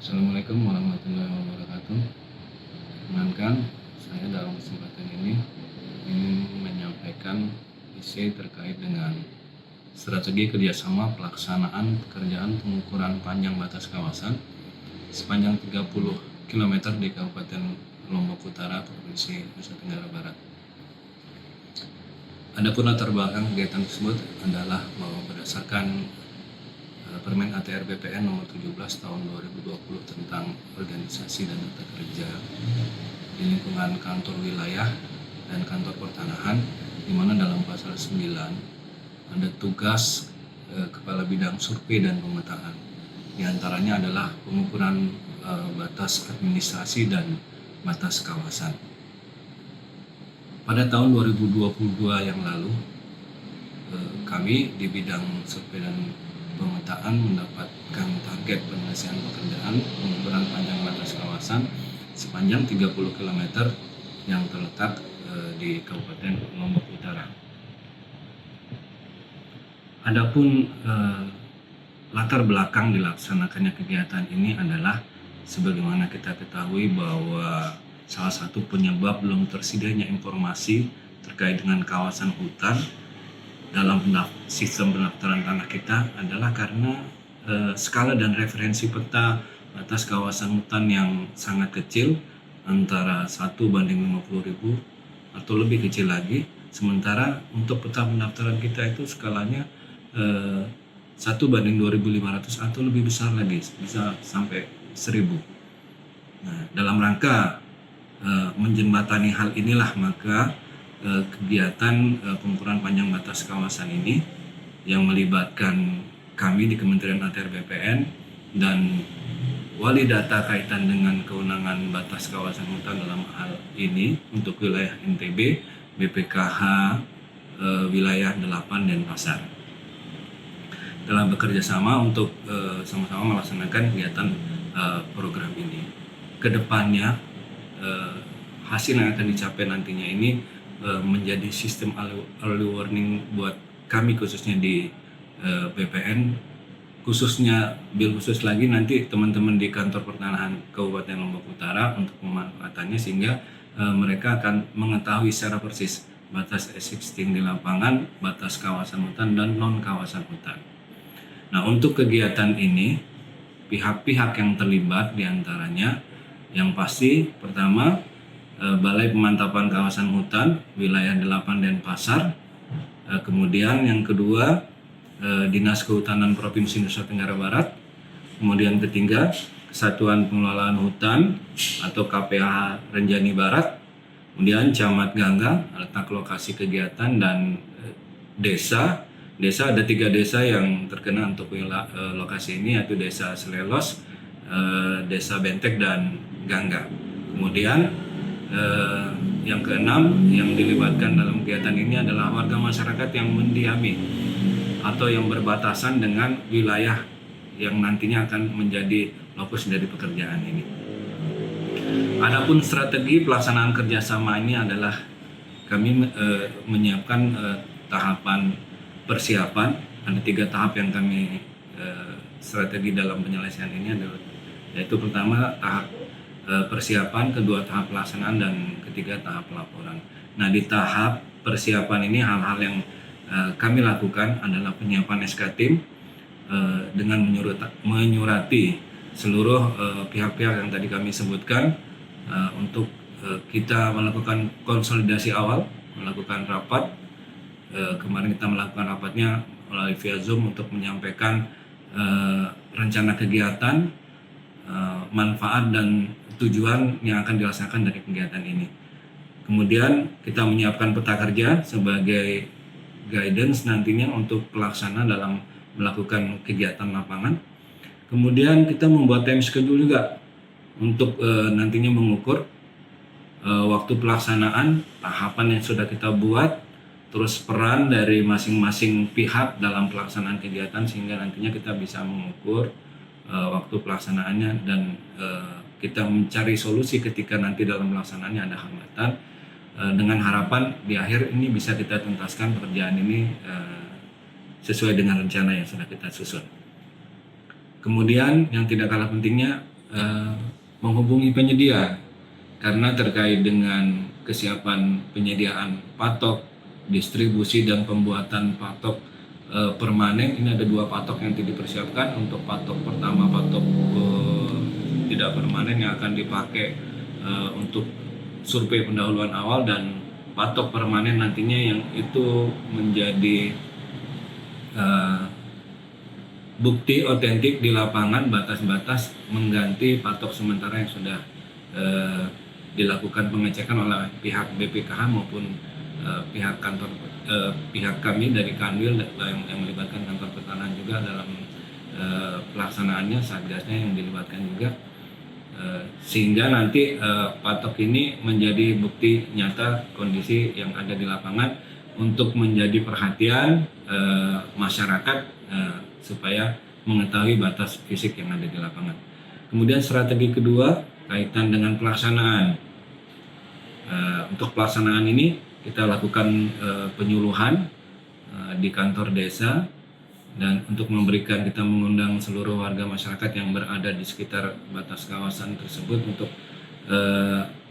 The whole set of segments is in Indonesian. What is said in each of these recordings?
Assalamualaikum warahmatullahi wabarakatuh. Perkenalkan, saya dalam kesempatan ini ingin menyampaikan isi terkait dengan strategi kerjasama pelaksanaan pekerjaan pengukuran panjang batas kawasan sepanjang 30 km di Kabupaten Lombok Utara, Provinsi Nusa Tenggara Barat. Adapun latar belakang kegiatan tersebut adalah bahwa berdasarkan Permen ATR BPN nomor 17 tahun 2020 tentang organisasi dan tata kerja di lingkungan kantor wilayah dan kantor pertanahan, di mana dalam pasal 9 ada tugas kepala bidang survei dan pemetaan. Di antaranya adalah pengukuran batas administrasi dan batas kawasan. Pada tahun 2022 yang lalu, kami di bidang survei dan pemetaan mendapatkan target penyelesaian pekerjaan pengukuran panjang batas kawasan sepanjang 30 km yang terletak di Kabupaten Lombok Utara. Adapun latar belakang dilaksanakannya kegiatan ini adalah sebagaimana kita ketahui bahwa salah satu penyebab belum tersedianya informasi terkait dengan kawasan hutan dalam sistem pendaftaran tanah kita adalah karena skala dan referensi peta batas kawasan hutan yang sangat kecil, antara 1:50.000 atau lebih kecil lagi. Sementara untuk peta pendaftaran kita itu skalanya 1:2.500 atau lebih besar lagi, bisa sampai 1.000. Nah, dalam rangka menjembatani hal inilah maka kegiatan pengukuran panjang batas kawasan ini yang melibatkan kami di Kementerian ATR BPN dan wali data kaitan dengan kewenangan batas kawasan hutan dalam hal ini untuk wilayah NTB, BPKH wilayah 8 Denpasar. Dalam bekerja sama untuk sama-sama melaksanakan kegiatan program ini. Kedepannya hasil yang akan dicapai nantinya ini menjadi sistem early warning buat kami khususnya di BPN, khususnya bil khusus lagi nanti teman-teman di kantor pertanahan Kabupaten Lombok Utara untuk pemanfaatannya, sehingga mereka akan mengetahui secara persis batas existing di lapangan, batas kawasan hutan dan non kawasan hutan. Nah, untuk kegiatan ini pihak-pihak yang terlibat diantaranya yang pasti pertama Balai Pemantapan Kawasan Hutan wilayah 8 Denpasar, kemudian yang kedua Dinas Kehutanan Provinsi Nusa Tenggara Barat, kemudian ketiga Kesatuan Pengelolaan Hutan atau KPH Renjani Barat, kemudian Camat Gangga letak lokasi kegiatan, dan desa ada 3 desa yang terkena untuk lokasi ini, yaitu Desa Selelos, Desa Bentek, dan Gangga. Kemudian yang keenam yang dilibatkan dalam kegiatan ini adalah warga masyarakat yang mendiami atau yang berbatasan dengan wilayah yang nantinya akan menjadi lokus dari pekerjaan ini. Adapun strategi pelaksanaan kerjasama ini adalah kami menyiapkan tahapan persiapan. Ada 3 tahap yang kami strategi dalam penyelesaian ini adalah, yaitu pertama tahap persiapan, kedua tahap pelaksanaan, dan ketiga tahap pelaporan. Nah, di tahap persiapan ini hal-hal yang kami lakukan adalah penyiapan SK tim dengan menyurati seluruh pihak-pihak yang tadi kami sebutkan untuk kita melakukan konsolidasi awal, melakukan rapat. Kemarin kita melakukan rapatnya melalui via Zoom untuk menyampaikan rencana kegiatan, manfaat dan tujuan yang akan dilaksanakan dari kegiatan ini. Kemudian kita menyiapkan peta kerja sebagai guidance nantinya untuk pelaksana dalam melakukan kegiatan lapangan. Kemudian kita membuat time schedule juga untuk nantinya mengukur waktu pelaksanaan, tahapan yang sudah kita buat, terus peran dari masing-masing pihak dalam pelaksanaan kegiatan, sehingga nantinya kita bisa mengukur waktu pelaksanaannya dan kita mencari solusi ketika nanti dalam pelaksanaannya ada hambatan, dengan harapan di akhir ini bisa kita tuntaskan pekerjaan ini sesuai dengan rencana yang sudah kita susun. Kemudian yang tidak kalah pentingnya eh, menghubungi penyedia karena terkait dengan kesiapan penyediaan patok, distribusi dan pembuatan patok permanen. Ini ada 2 patok yang dipersiapkan. Untuk patok pertama, patok tidak permanen yang akan dipakai untuk survei pendahuluan awal, dan patok permanen nantinya yang itu menjadi bukti otentik di lapangan, batas-batas mengganti patok sementara yang sudah dilakukan pengecekan oleh pihak BPKH maupun pihak kami dari Kanwil yang melibatkan kantor pertanahan juga dalam pelaksanaannya, satgasnya yang dilibatkan juga, sehingga nanti patok ini menjadi bukti nyata kondisi yang ada di lapangan untuk menjadi perhatian masyarakat supaya mengetahui batas fisik yang ada di lapangan. Kemudian strategi kedua kaitan dengan pelaksanaan. Untuk pelaksanaan ini kita lakukan penyuluhan di kantor desa, dan untuk memberikan, kita mengundang seluruh warga masyarakat yang berada di sekitar batas kawasan tersebut untuk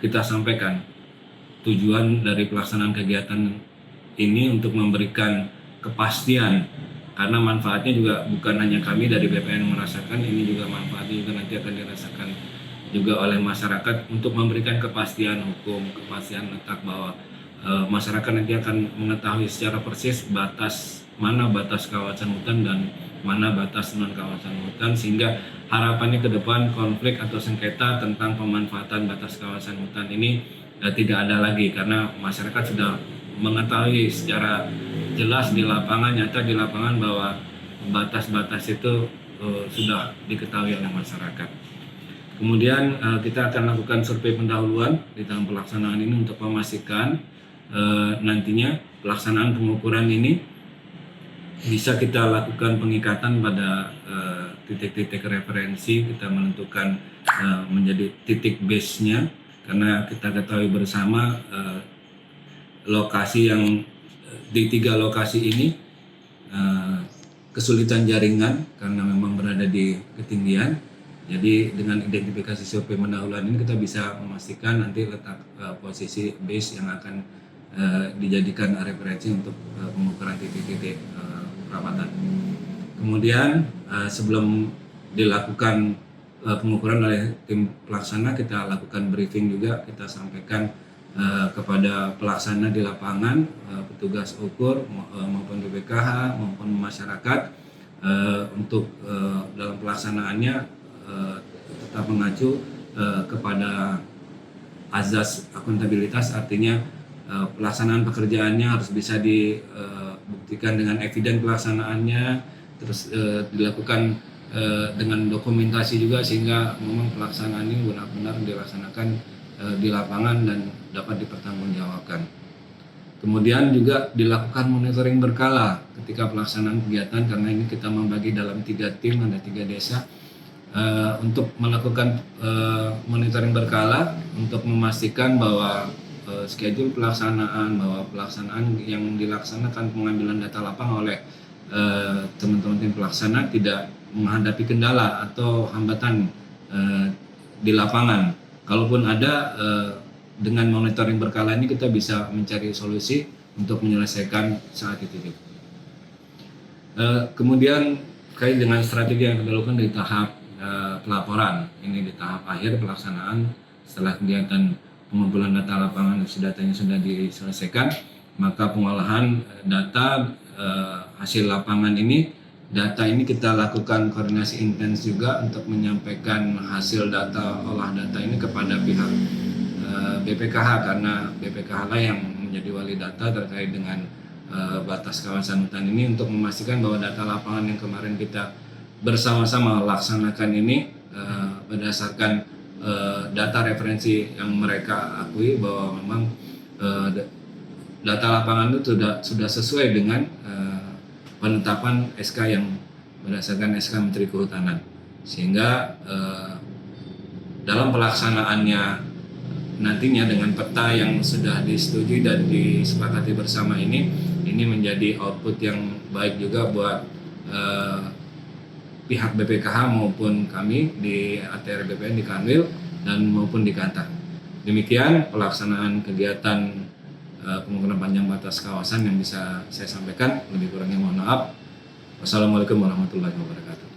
kita sampaikan tujuan dari pelaksanaan kegiatan ini untuk memberikan kepastian, karena manfaatnya juga bukan hanya kami dari BPN merasakan, ini juga manfaatnya juga nanti akan dirasakan juga oleh masyarakat untuk memberikan kepastian hukum, kepastian letak, bahwa masyarakat nanti akan mengetahui secara persis mana batas kawasan hutan dan mana batas non kawasan hutan, sehingga harapannya ke depan konflik atau sengketa tentang pemanfaatan batas kawasan hutan ini tidak ada lagi, karena masyarakat sudah mengetahui secara jelas di lapangan, nyata di lapangan, bahwa batas-batas itu sudah diketahui oleh masyarakat. Kemudian kita akan lakukan survei pendahuluan di dalam pelaksanaan ini untuk memastikan nantinya pelaksanaan pengukuran ini bisa kita lakukan pengikatan pada titik-titik referensi. Kita menentukan menjadi titik base-nya, karena kita ketahui bersama lokasi yang di 3 lokasi ini kesulitan jaringan karena memang berada di ketinggian. Jadi dengan identifikasi survei pendahuluan ini kita bisa memastikan nanti letak posisi base yang akan dijadikan referensi untuk pengukuran titik-titik perawatan. Kemudian sebelum dilakukan pengukuran oleh tim pelaksana, kita lakukan briefing juga, kita sampaikan kepada pelaksana di lapangan, petugas ukur maupun BPKH maupun masyarakat untuk dalam pelaksanaannya tetap mengacu kepada azas akuntabilitas, artinya pelaksanaan pekerjaannya harus bisa dibuktikan dengan eviden pelaksanaannya, terus dilakukan dengan dokumentasi juga, sehingga memang pelaksanaan ini benar-benar dilaksanakan di lapangan dan dapat dipertanggungjawabkan. Kemudian juga dilakukan monitoring berkala ketika pelaksanaan kegiatan, karena ini kita membagi dalam 3 tim, ada 3 desa, untuk melakukan monitoring berkala untuk memastikan bahwa schedule pelaksanaan, bahwa pelaksanaan yang dilaksanakan pengambilan data lapang oleh teman-teman tim pelaksana tidak menghadapi kendala atau hambatan di lapangan. Kalaupun ada, dengan monitoring berkala ini kita bisa mencari solusi untuk menyelesaikan saat itu. Kemudian kait dengan strategi yang kita lakukan di tahap pelaporan, ini di tahap akhir pelaksanaan setelah kegiatan pengumpulan data lapangan, datanya sudah diselesaikan, maka pengolahan data hasil lapangan ini, data ini kita lakukan koordinasi intens juga untuk menyampaikan hasil data, olah data ini kepada pihak BPKH, karena BPKH lah yang menjadi wali data terkait dengan batas kawasan hutan ini, untuk memastikan bahwa data lapangan yang kemarin kita bersama-sama laksanakan ini berdasarkan data referensi yang mereka akui bahwa memang data lapangan itu sudah sesuai dengan penetapan SK yang berdasarkan SK Menteri Kehutanan, sehingga dalam pelaksanaannya nantinya dengan peta yang sudah disetujui dan disepakati bersama ini menjadi output yang baik juga buat pihak BPKH maupun kami di ATR BPN di Kanwil dan maupun di Kantar. Demikian pelaksanaan kegiatan pengukuran panjang batas kawasan yang bisa saya sampaikan. Lebih kurangnya mohon maaf. Wassalamualaikum warahmatullahi wabarakatuh.